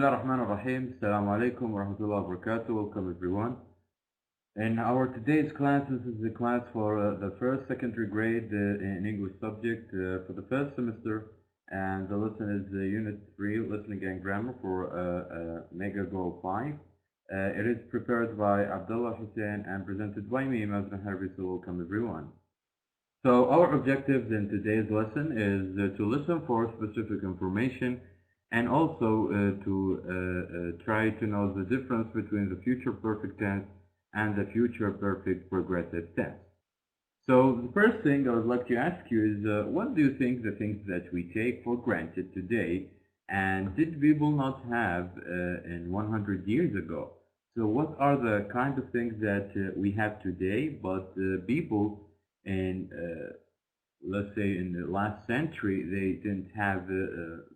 Bismillah ar-Rahman ar-Rahim. Assalamu alaikum wa rahmatullahi wa barakatuh. Welcome everyone. In our today's class, this is the class for the first secondary grade in English subject for the first semester, and the lesson is Unit 3, Listening and Grammar for Mega Goal 5. It is prepared by Abdullah Hussein and presented by me, Mazna Harbi. So welcome everyone. So our objectives in today's lesson is to listen for specific information and also to try to know the difference between the future perfect tense and the future perfect progressive tense. So the first thing I would like to ask you is, what do you think the things that we take for granted today and did people not have in 100 years ago? So what are the kind of things that we have today, but people in let's say in the last century they didn't have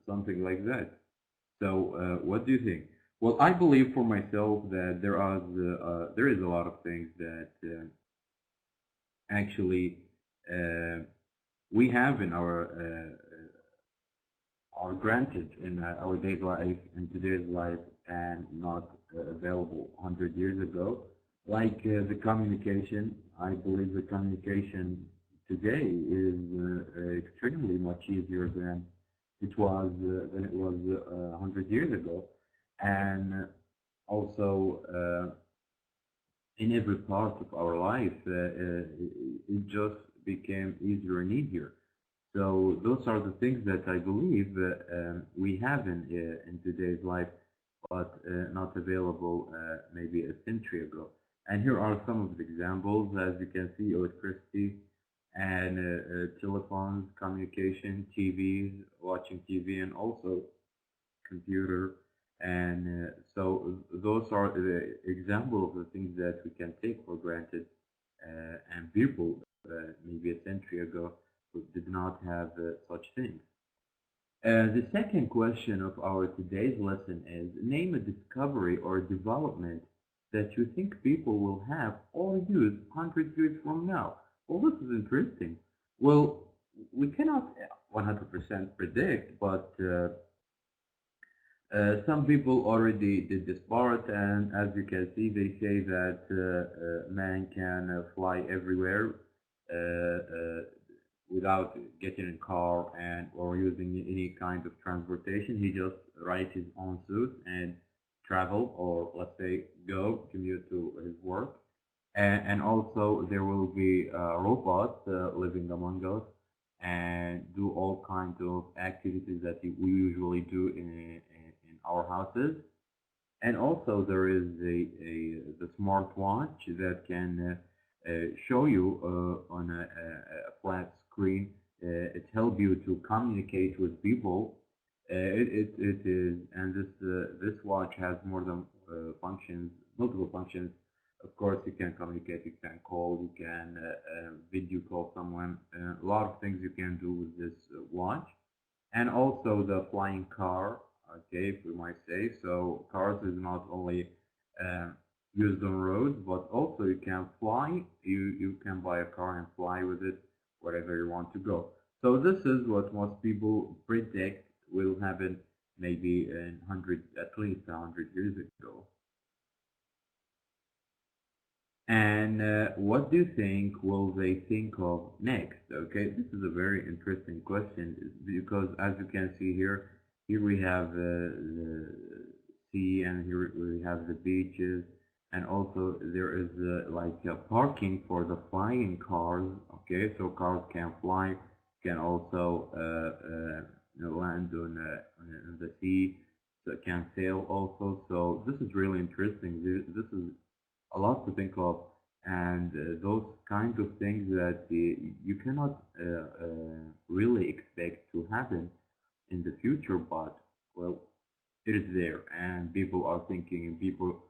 something like that? So what do you think? Well, I believe for myself that there is a lot of things that actually we have in our are granted in our daily life, in today's life, and not available 100 years ago. Like the communication, I believe the communication today is extremely much easier than it was 100 years ago, and also in every part of our life, it just became easier and easier. So those are the things that I believe we have in today's life, but not available maybe a century ago. And here are some of the examples. As you can see, electricity and telephones, communication, TVs, watching TV, and also computer. And so those are the example of the things that we can take for granted, and people maybe a century ago did not have such things. The second question of our today's lesson is, name a discovery or development that you think people will have or use 100 years from now. Well, this is interesting. Well, we cannot 100% predict, but some people already did this part, and as you can see, they say that man can fly everywhere without getting in a car and or using any kind of transportation. He just writes his own suit and travel, or let's say go commute to his work. And also there will be robots living among us and do all kinds of activities that we usually do in our houses. And also there is the smartwatch that can show you on a flat screen. It helps you to communicate with people. It is, and this watch has more than functions, multiple functions. Of course, you can communicate, you can call, you can video call someone. A lot of things you can do with this watch. And also the flying car, okay, if we might say. So cars is not only used on roads, but also you can fly. You can buy a car and fly with it wherever you want to go. So this is what most people predict will happen maybe in at least 100 years ago. And what do you think will they think of next? Okay, this is a very interesting question, because as you can see here we have the sea, and here we have the beaches, and also there is like parking for the flying cars. Okay, so cars can fly, can also land on the sea, so it can sail also. So this is really interesting. This is a lot to think of, and those kinds of things that you cannot really expect to happen in the future, but well, it is there, and people are thinking, and people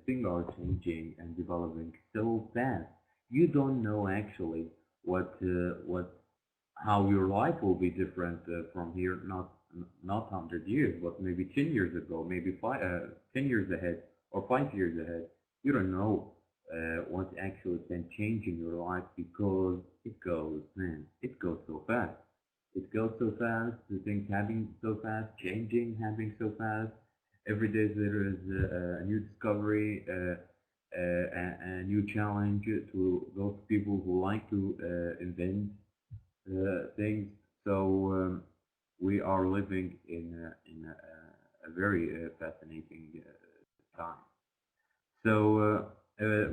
things are changing and developing so fast. You don't know actually what how your life will be different from here, not 100 years, but maybe 10 years ago, maybe 10 years ahead, or 5 years ahead. You don't know what actually can change in your life, because it goes so fast. It goes so fast, the things happening so fast, changing happening so fast. Every day there is a new discovery, a new challenge to those people who like to invent things. So we are living in a very fascinating time. So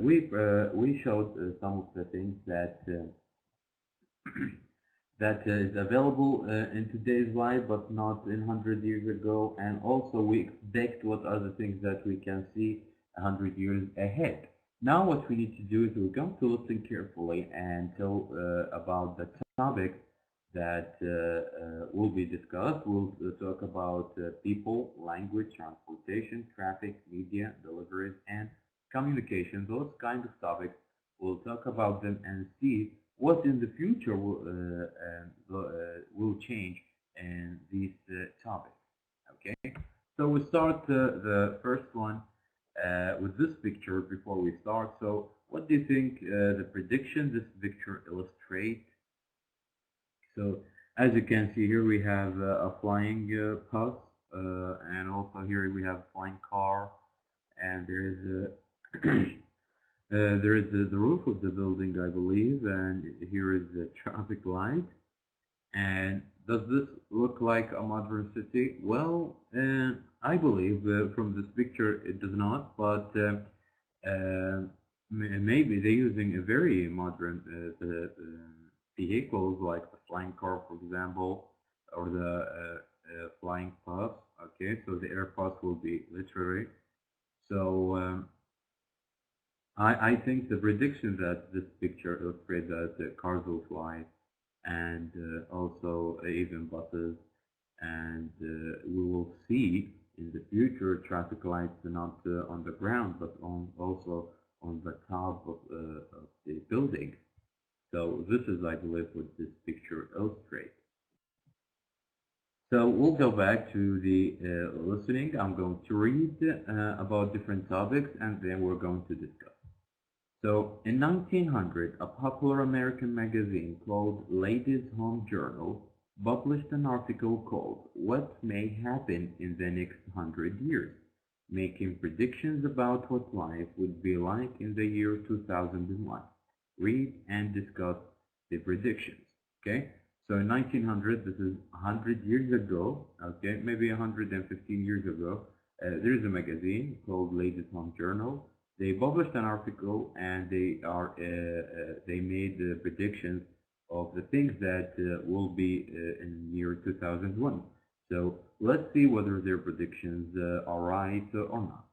we showed some of the things that that is available in today's life, but not in 100 years ago. And also we expect what are the things that we can see 100 years ahead. Now what we need to do is we're going to listen carefully and tell about the topic that will be discussed. We'll talk about people, language, transportation, traffic, media, deliveries, and communication. Those kind of topics. We'll talk about them and see what in the future will change in these topics. Okay, so we start the first one with this picture before we start. So what do you think the prediction this picture illustrates? So as you can see here, we have a flying bus, and also here we have a flying car, and there is the roof of the building, I believe, and here is the traffic light. And does this look like a modern city? Well, I believe from this picture it does not, but maybe they're using a very modern vehicles like the flying car, for example, or the flying bus. Okay, so the air bus will be literary. So I think the prediction that this picture illustrates that cars will fly, and also even buses, and we will see in the future traffic lights not on the ground but also on the top of the building. So this is, I believe, what this picture illustrates. So we'll go back to the listening. I'm going to read about different topics, and then we're going to discuss. So in 1900, a popular American magazine called Ladies' Home Journal published an article called "What May Happen in the Next 100 Years," making predictions about what life would be like in the year 2001. Read and discuss the predictions. Okay, so in 1900, this is 100 years ago. Okay, maybe 115 years ago, there is a magazine called Ladies' Home Journal. They published an article, and they made predictions of the things that will be in year 2001. So let's see whether their predictions are right or not.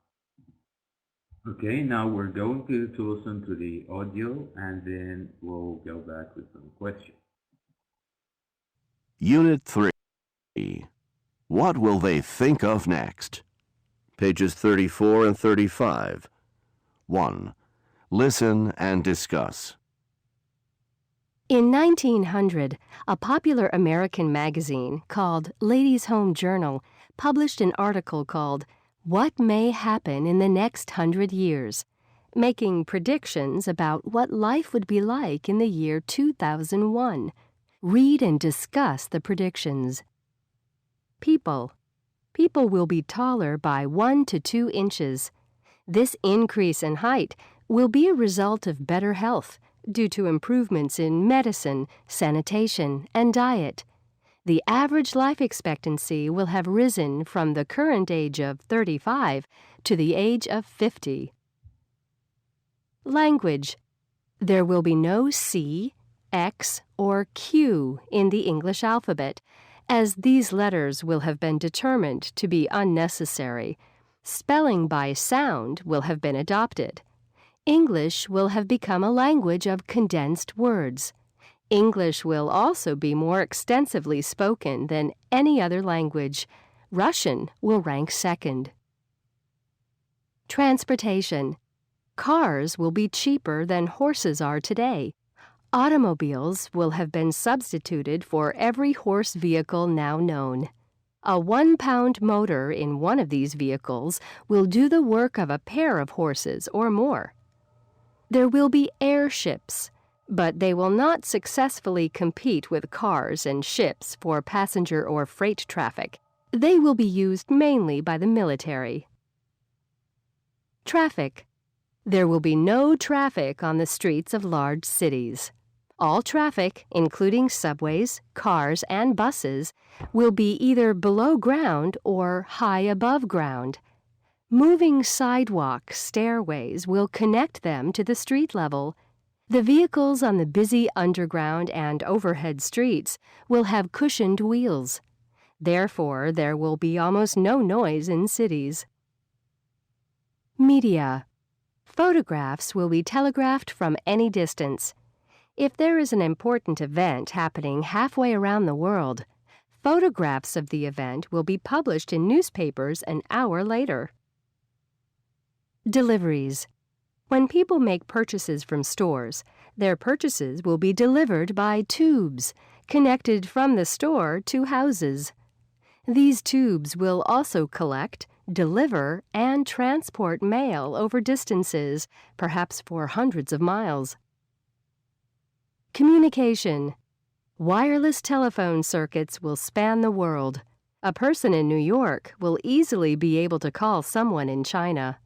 Okay, now we're going to listen to the audio, and then we'll go back with some questions. Unit 3. What will they think of next? Pages 34 and 35. 1. Listen and discuss. In 1900, a popular American magazine called Ladies' Home Journal published an article called "What May Happen in the Next 100 Years," making predictions about what life would be like in the year 2001. Read and discuss the predictions. People. People will be taller by 1 to 2 inches. This increase in height will be a result of better health due to improvements in medicine, sanitation, and diet. The average life expectancy will have risen from the current age of 35 to the age of 50. Language. There will be no C, X, or Q in the English alphabet, as these letters will have been determined to be unnecessary. Spelling by sound will have been adopted. English will have become a language of condensed words. English will also be more extensively spoken than any other language. Russian will rank second. Transportation. Cars will be cheaper than horses are today. Automobiles will have been substituted for every horse vehicle now known. A 1-pound motor in one of these vehicles will do the work of a pair of horses or more. There will be airships. but they will not successfully compete with cars and ships for passenger or freight traffic. They will be used mainly by the military. Traffic. There will be no traffic on the streets of large cities. All traffic, including subways, cars, and buses, will be either below ground or high above ground. Moving sidewalks, stairways will connect them to the street level. The vehicles on the busy underground and overhead streets will have cushioned wheels. Therefore, there will be almost no noise in cities. Media. Photographs will be telegraphed from any distance. If there is an important event happening halfway around the world, photographs of the event will be published in newspapers an hour later. Deliveries. When people make purchases from stores, their purchases will be delivered by tubes, connected from the store to houses. These tubes will also collect, deliver, and transport mail over distances, perhaps for hundreds of miles. Communication. Wireless telephone circuits will span the world. A person in New York will easily be able to call someone in China.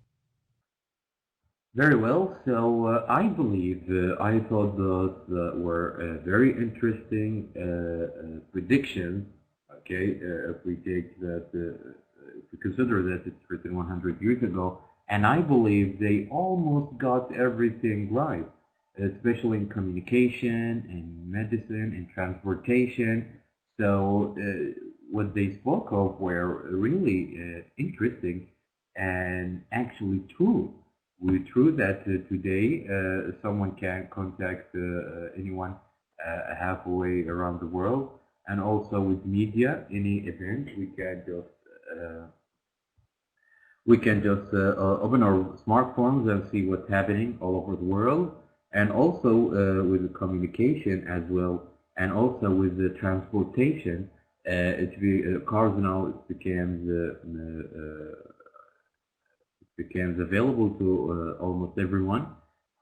Very well. So I believe I thought those were very interesting predictions. Okay, if we take that, if we consider that it's written 100 years ago, and I believe they almost got everything right, especially in communication, in medicine, in transportation. So what they spoke of were really interesting and actually true. We true that today someone can contact anyone halfway around the world, and also with media, any event we can just open our smartphones and see what's happening all over the world, and also with the communication as well, and also with the transportation. Cars now becomes available to almost everyone.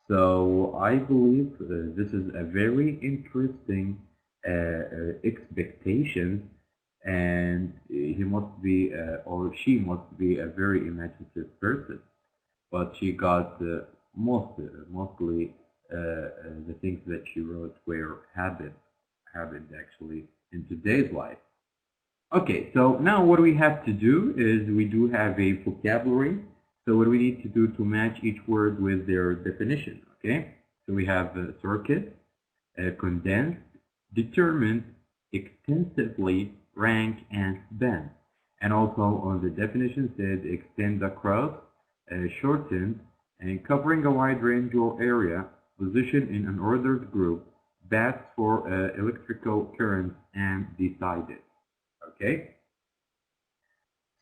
So I believe this is a very interesting expectation, and he must be or she must be a very imaginative person. But she got mostly the things that she wrote were happened actually in today's life. Okay, so now what we have to do is we do have a vocabulary. So what we need to do to match each word with their definition, okay? So we have circuit, condensed, determined, extensively, rank, and span. And also on the definition said extend across, shortened, and covering a wide range or area, positioned in an ordered group, paths for electrical currents, and decided. Okay?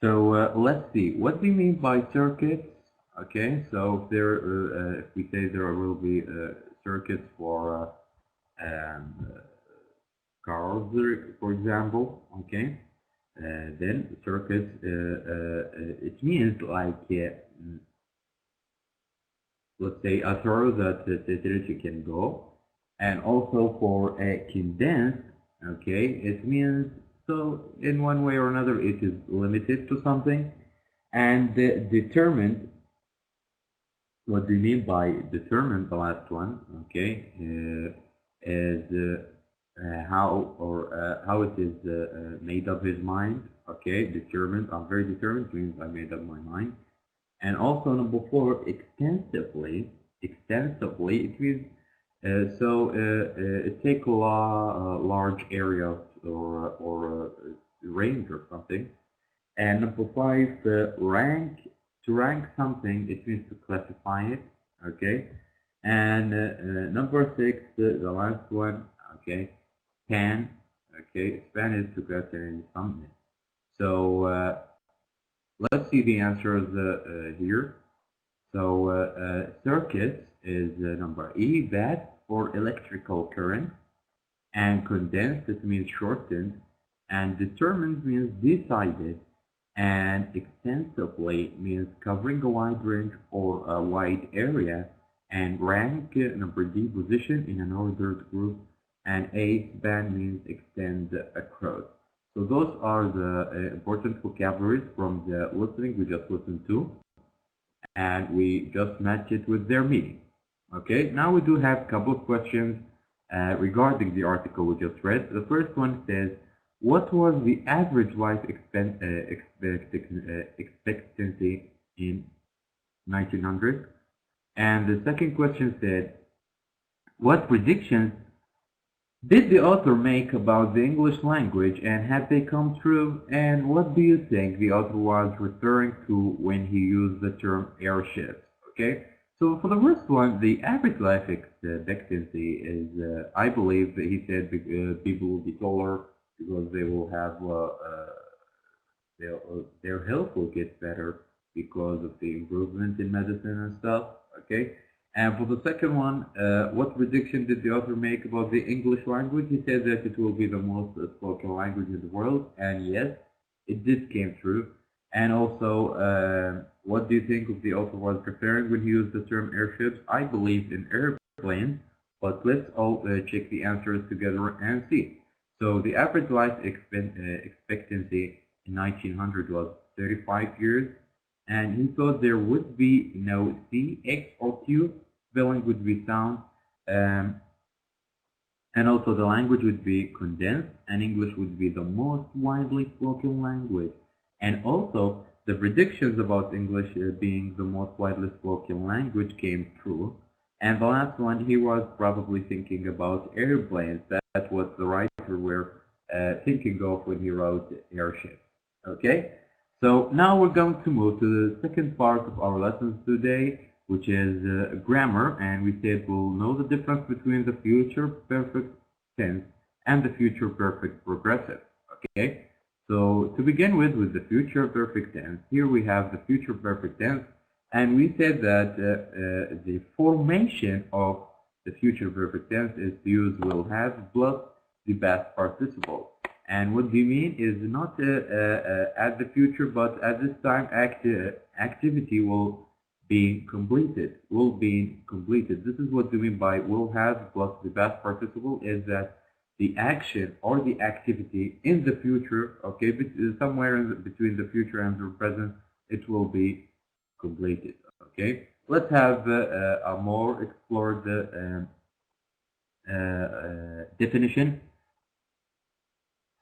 So let's see, what do you mean by circuits? Okay, so if there, if we say there will be circuits for cars, for example, okay, then circuits, it means like, let's say a throw that the electricity can go, and also for a condensed, okay, it means so in one way or another it is limited to something. And determined, what do you mean by determined, the last one, okay, is how it is made up his mind, okay, determined, I'm very determined, means I made up my mind. And also number 4, extensively, it means it takes a large area or range or something. And number 5, rank, to rank something, it means to classify it, okay. And number 6, the last one, okay, span, okay, span is to classify something. So let's see the answers here. So circuits is number E, that for electrical current, and condensed, it means shortened, and determined means decided, and extensively means covering a wide range or a wide area, and rank, number D, position in an ordered group, and A, span means extend across. So those are the important vocabularies from the listening we just listened to, and we just match it with their meaning. Okay, now we do have a couple of questions regarding the article we just read. The first one says, what was the average life expectancy in 1900? And the second question said, what predictions did the author make about the English language, and have they come true? And what do you think the author was referring to when he used the term airships? Okay, so for the first one, the average life expectancy is, I believe that he said people will be taller because they will have, their health will get better because of the improvement in medicine and stuff. Okay. And for the second one, what prediction did the author make about the English language? He said that it will be the most spoken language in the world, and yes, it did came true. And also, what do you think of the author was referring when he used the term airships? I believe in airplanes, but let's all check the answers together and see. So the average life expectancy in 1900 was 35 years, and he thought there would be no C, X, or Q. Spelling would be sound, and also the language would be condensed, and English would be the most widely spoken language. And also the predictions about English being the most widely spoken language came true. And the last one, he was probably thinking about airplanes. That's what the writer were thinking of when he wrote airships. Okay, so now we're going to move to the second part of our lessons today, which is grammar, and we said we'll know the difference between the future perfect tense and the future perfect progressive. Okay, so to begin with the future perfect tense, here we have the future perfect tense, and we said that the formation of the future perfect tense is to use will have plus the past participle. And what we mean is not at the future, but at this time activity will be completed, This is what we mean by will have plus the past participle, is that the action or the activity in the future, okay, but somewhere between the future and the present, it will be completed. Okay, let's have a more explored definition.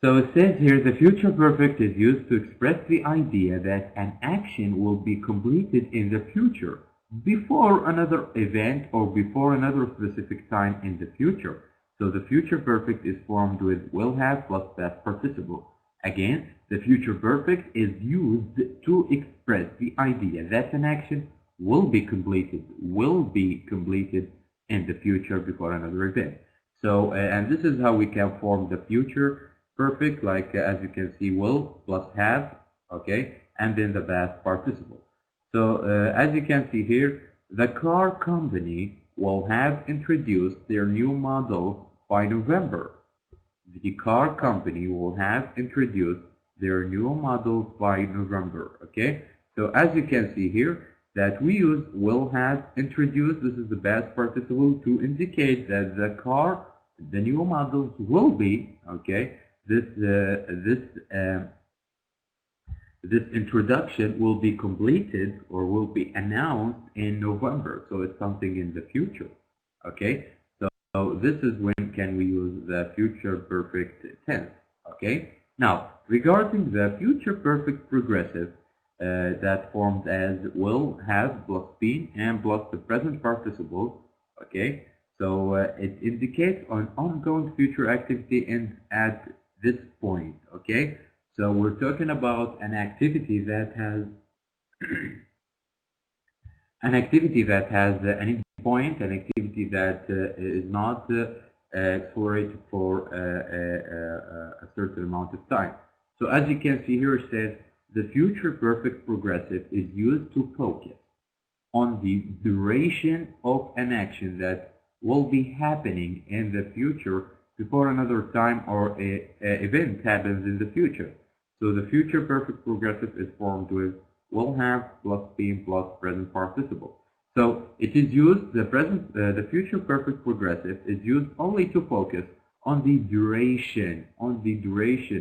So it says here, the future perfect is used to express the idea that an action will be completed in the future before another event or before another specific time in the future. So the future perfect is formed with will have plus past participle. Again, the future perfect is used to express the idea that an action will be completed in the future before another event. So, and this is how we can form the future perfect, like as you can see, will plus have, okay, and then the past participle. So as you can see here, the car company will have introduced their new model by November. The car company will have introduced their new models by November. Okay, so as you can see here, that we use will have introduced. This is the past participle to indicate that the new models will be, okay, this introduction will be completed or will be announced in November. So it's something in the future. Okay, so this is when can we use the future perfect tense. Okay, now regarding the future perfect progressive, that formed as will have plus been and plus the present participle. Okay, so it indicates an ongoing future activity and at this point. Okay, so we're talking about an activity that has an end point, an activity that is not accelerated for a certain amount of time. So as you can see here, it says the future perfect progressive is used to focus on the duration of an action that will be happening in the future before another time or a event happens in the future. So the future perfect progressive is formed with will have plus been plus present participle. So it is used, the future perfect progressive is used only to focus on the duration,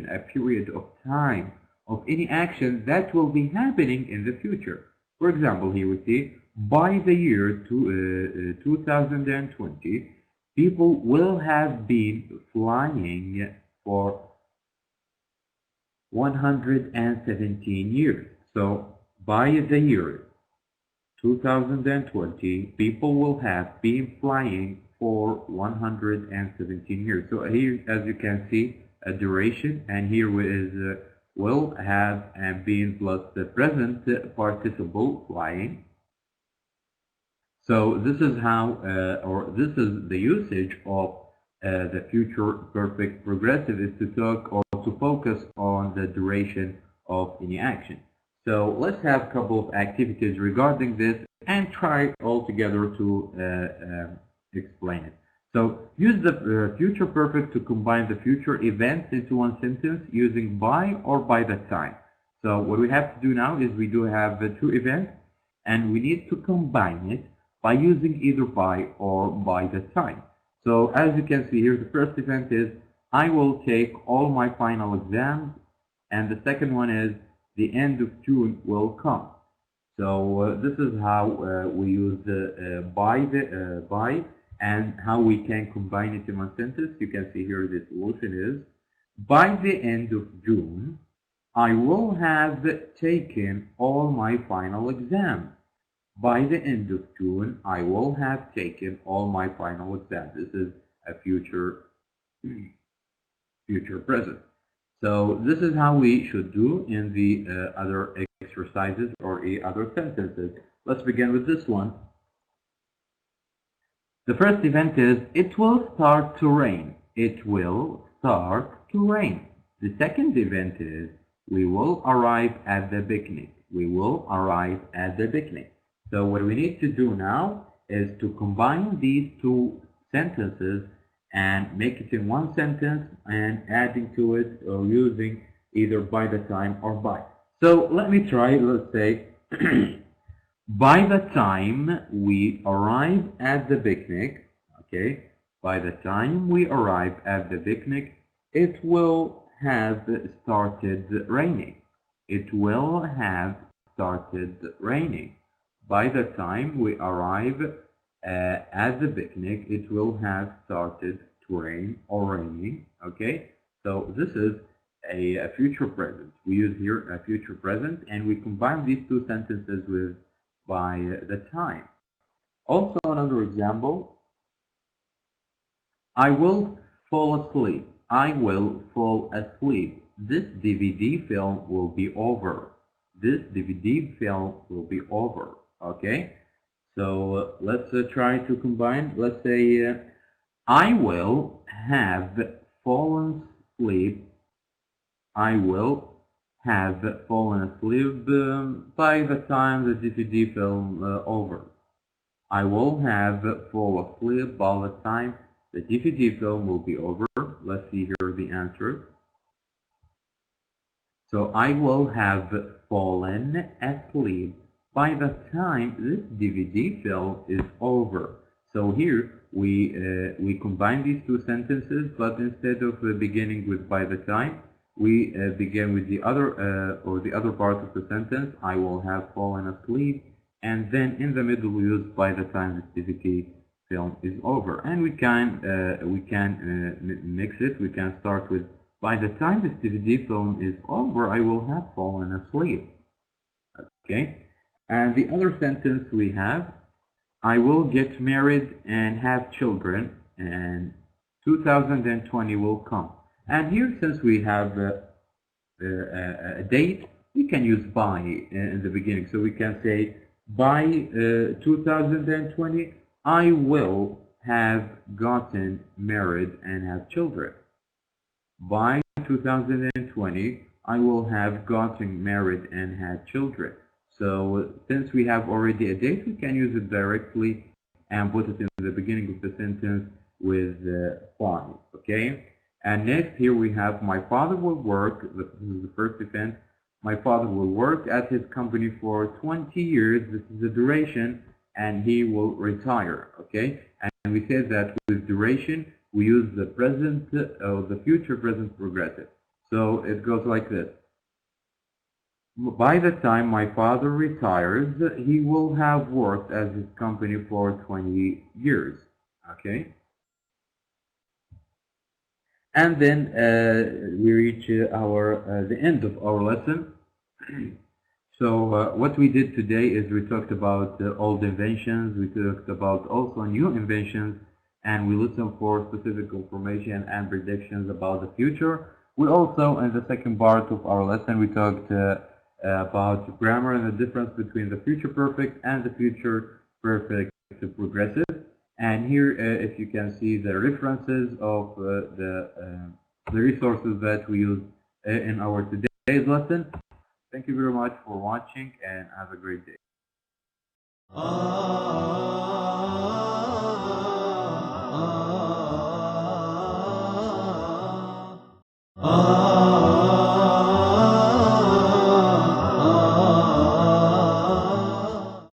a period of time of any action that will be happening in the future. For example, here we see, by the year 2020, people will have been flying for 117 years. So by the year 2020, people will have been flying for 117 years. So here, as you can see, a duration, and here is will have and been plus the present participle flying. So this is how, or this is the usage of the future perfect progressive, is to talk or to focus on the duration of any action. So let's have a couple of activities regarding this and try all together to explain it. So use the future perfect to combine the future events into one sentence using by or by the time. So what we have to do now is we do have two events, and we need to combine it by using either by or by the time. So as you can see here, the first event is I will take all my final exams, and the second one is the end of June will come. So this is how we use by and how we can combine it in one sentence. You can see here the solution is, by the end of June, I will have taken all my final exams. By the end of June, I will have taken all my final exams. This is a future present. So this is how we should do in the other exercises or other sentences. Let's begin with this one. The first event is, it will start to rain. It will start to rain. The second event is, we will arrive at the picnic. We will arrive at the picnic. So what we need to do now is to combine these two sentences and make it in one sentence and adding to it or using either by the time or by. So let me try. Let's say by the time we arrive at the picnic, okay, by the time we arrive at the picnic, it will have started raining. It will have started raining. By the time we arrive at the picnic, it will have started to rain or raining. Okay, so this is a future present. We use here a future present, and we combine these two sentences with by the time. Also, another example, I will fall asleep. I will fall asleep. This DVD film will be over. This DVD film will be over. Okay, so let's try to combine. Let's say I will have fallen asleep. I will have fallen asleep by the time the DVD film over. I will have fallen asleep by the time the DVD film will be over. Let's see here the answer. So I will have fallen asleep by the time this DVD film is over. So here we combine these two sentences, but instead of beginning with by the time, we begin with the other part of the sentence. I will have fallen asleep, and then in the middle we use by the time this DVD film is over. And we can mix it. We can start with by the time this DVD film is over, I will have fallen asleep. Okay. And the other sentence we have, I will get married and have children, and 2020 will come. And here, since we have a date, we can use by in the beginning. So we can say, by 2020, I will have gotten married and have children. By 2020, I will have gotten married and had children. So since we have already a date, we can use it directly and put it in the beginning of the sentence with by. Okay. And next here we have, my father will work. This is the first event. My father will work at his company for 20 years. This is the duration. and he will retire. Okay, and we said that with duration we use the present or the future present progressive. So it goes like this. By the time my father retires, he will have worked at his company for 20 years. Okay. And then we reach the end of our lesson. So what we did today is we talked about old inventions, we talked about also new inventions, and we listened for specific information and predictions about the future. We also, in the second part of our lesson, we talked about grammar and the difference between the future perfect and the future perfect progressive. And here, if you can see the references of the resources that we use in our today's lesson. Thank you very much for watching and have a great day.